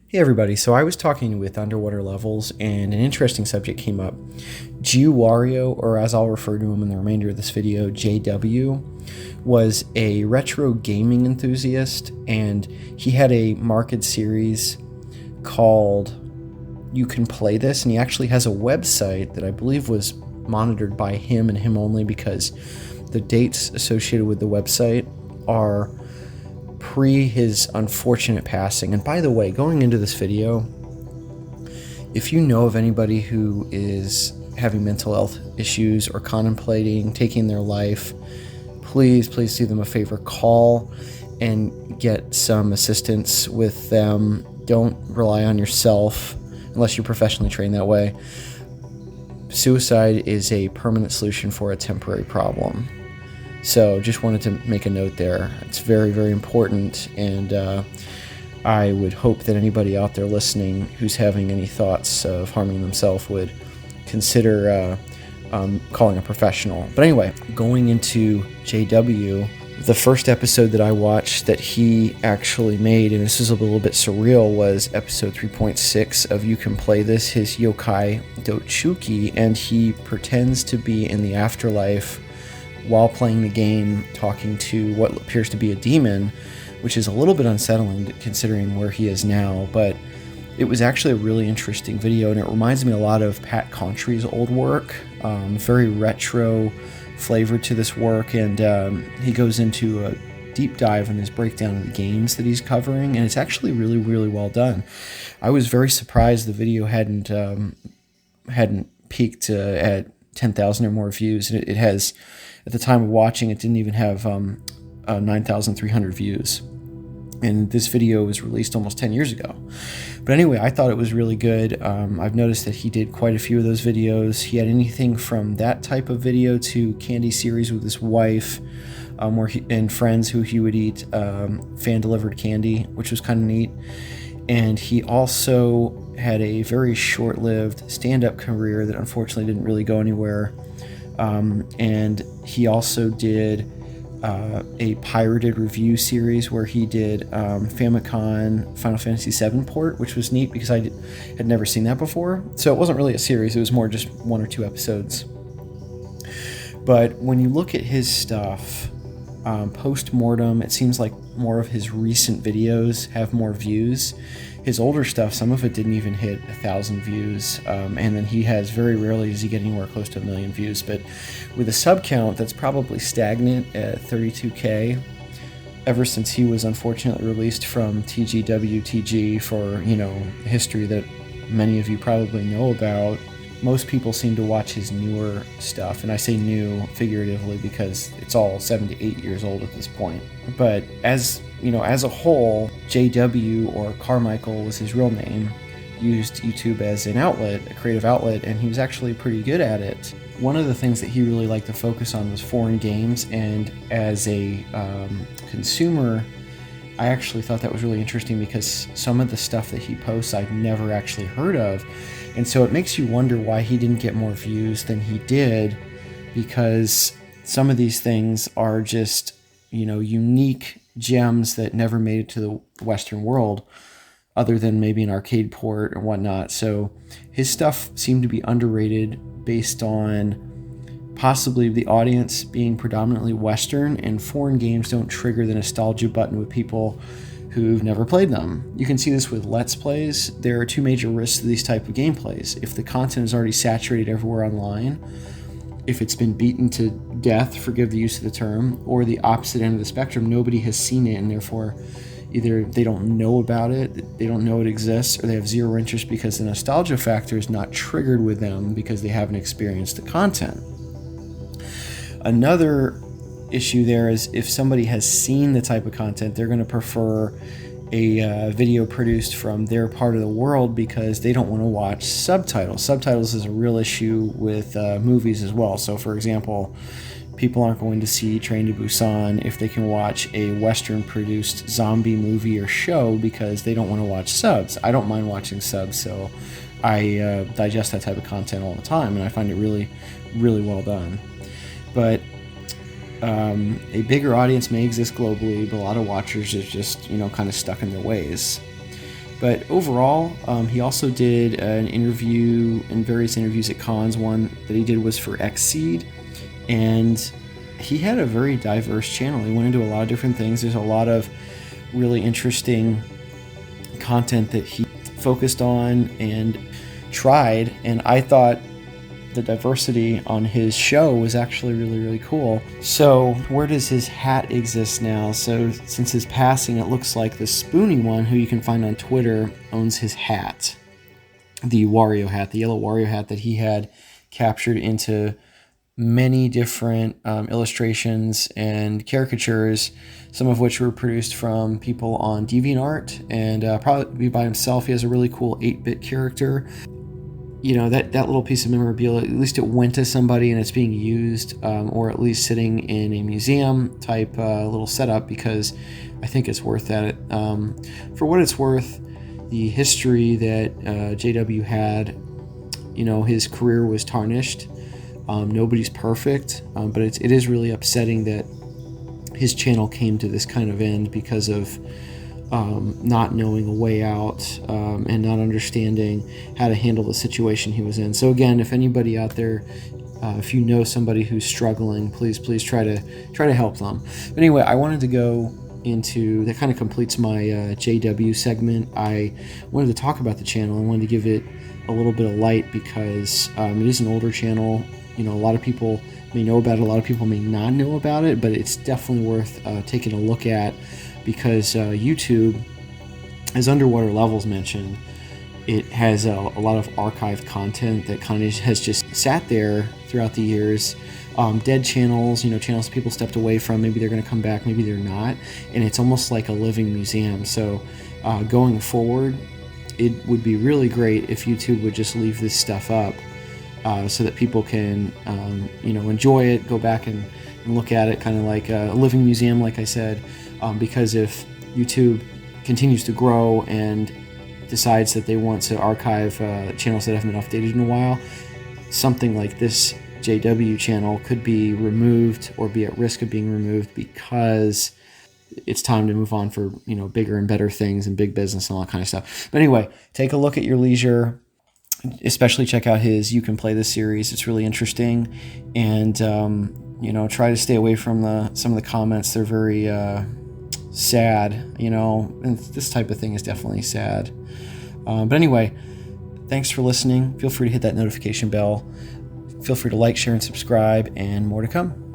Hey everybody, so I was talking with Underwater Levels and an interesting subject came up. JewWario, or as I'll refer to him in the remainder of this video, JW, was a retro gaming enthusiast and he had a market series called You Can Play This, and he actually has a website that I believe was monitored by him and him only because the dates associated with the website are pre his unfortunate passing. And by the way, going into this video, if you know of anybody who is having mental health issues or contemplating taking their life, please do them a favor. Call and get some assistance with them. Don't rely on yourself unless you're professionally trained that way. Suicide is a permanent solution for a temporary problem. So just wanted to make a note there. It's very, very important, and I would hope that anybody out there listening who's having any thoughts of harming themselves would consider calling a professional. But anyway, going into JW, the first episode that I watched that he actually made, and this is a little bit surreal, was episode 3.6 of You Can Play This, his yokai Dochuki, and he pretends to be in the afterlife while playing the game, talking to what appears to be a demon, which is a little bit unsettling considering where he is now. But it was actually a really interesting video, and it reminds me a lot of Pat Contry's old work. Very retro flavor to this work, and he goes into a deep dive in his breakdown of the games that he's covering, and it's actually really, really well done. I was very surprised the video hadn't peaked at 10,000 or more views. It has, at the time of watching, it didn't even have 9,300 views. And this video was released almost 10 years ago. But anyway, I thought it was really good. I've noticed that he did quite a few of those videos. He had anything from that type of video to candy series with his wife, and friends who he would eat fan-delivered candy, which was kind of neat. And he also had a very short-lived stand-up career that unfortunately didn't really go anywhere. And he also did a pirated review series where he did Famicom Final Fantasy VII port, which was neat because I had never seen that before. So it wasn't really a series, it was more just one or two episodes. But when you look at his stuff, post-mortem, it seems like more of his recent videos have more views. His older stuff, some of it didn't even hit 1,000 views, and then he has, very rarely does he get anywhere close to 1 million views, but with a sub count that's probably stagnant at 32K ever since he was unfortunately released from TGWTG for, history that many of you probably know about. Most people seem to watch his newer stuff, and I say new figuratively because it's all 7 to 8 years old at this point. But as a whole, JW, or Carmichael was his real name, used YouTube as an outlet, a creative outlet, and he was actually pretty good at it. One of the things that he really liked to focus on was foreign games, and as a consumer, I actually thought that was really interesting because some of the stuff that he posts I'd never actually heard of. And so it makes you wonder why he didn't get more views than he did, because some of these things are just, unique gems that never made it to the Western world, other than maybe an arcade port or whatnot. So his stuff seemed to be underrated based on possibly the audience being predominantly Western, and foreign games don't trigger the nostalgia button with people who've never played them. You can see this with Let's Plays. There are two major risks to these type of gameplays. If the content is already saturated everywhere online, if it's been beaten to death, forgive the use of the term, or the opposite end of the spectrum, nobody has seen it, and therefore either they don't know about it, they don't know it exists, or they have zero interest because the nostalgia factor is not triggered with them because they haven't experienced the content. Another issue there is if somebody has seen the type of content, they're going to prefer a video produced from their part of the world because they don't want to watch subtitles. Subtitles is a real issue with movies as well. So for example, people aren't going to see Train to Busan if they can watch a Western produced zombie movie or show because they don't want to watch subs. I don't mind watching subs, so I digest that type of content all the time, and I find it really, really well done. But a bigger audience may exist globally, but a lot of watchers are just, kind of stuck in their ways. But overall, he also did an interview and various interviews at cons. One that he did was for XSeed, and he had a very diverse channel. He went into a lot of different things. There's a lot of really interesting content that he focused on and tried, and I thought the diversity on his show was actually really, really cool. So where does his hat exist now? So since his passing, it looks like the Spoony one, who you can find on Twitter, owns his hat. The Wario hat, the yellow Wario hat that he had captured into many different illustrations and caricatures, some of which were produced from people on DeviantArt, and probably by himself. He has a really cool 8-bit character. You know, that little piece of memorabilia, at least it went to somebody and it's being used, or at least sitting in a museum type little setup, because I think it's worth that. For what it's worth, the history that JW had, you know, his career was tarnished. Nobody's perfect, but it is really upsetting that his channel came to this kind of end because of not knowing a way out, and not understanding how to handle the situation he was in. So again, if anybody out there, if you know somebody who's struggling, please try to help them. But anyway, I wanted to go into that. Kind of completes my JW segment. I wanted to talk about the channel. I wanted to give it a little bit of light because it is an older channel. You know, a lot of people may know about it, a lot of people may not know about it, but it's definitely worth taking a look at, because YouTube, as Underwater Levels mentioned, it has a lot of archived content that kind of has just sat there throughout the years. Dead channels, you know, channels people stepped away from, maybe they're going to come back, maybe they're not, and it's almost like a living museum. So going forward, it would be really great if YouTube would just leave this stuff up, so that people can, you know, enjoy it, go back and look at it, kind of like a living museum, like I said. Because if YouTube continues to grow and decides that they want to archive channels that haven't been updated in a while, something like this JW channel could be removed or be at risk of being removed, because it's time to move on for, you know, bigger and better things and big business and all that kind of stuff. But anyway, take a look at your leisure. Especially check out his You Can Play This series. It's really interesting, and you know, try to stay away from some of the comments. They're very sad, you know, and this type of thing is definitely sad. But anyway, thanks for listening. Feel free to hit that notification bell. Feel free to like, share, and subscribe, and more to come.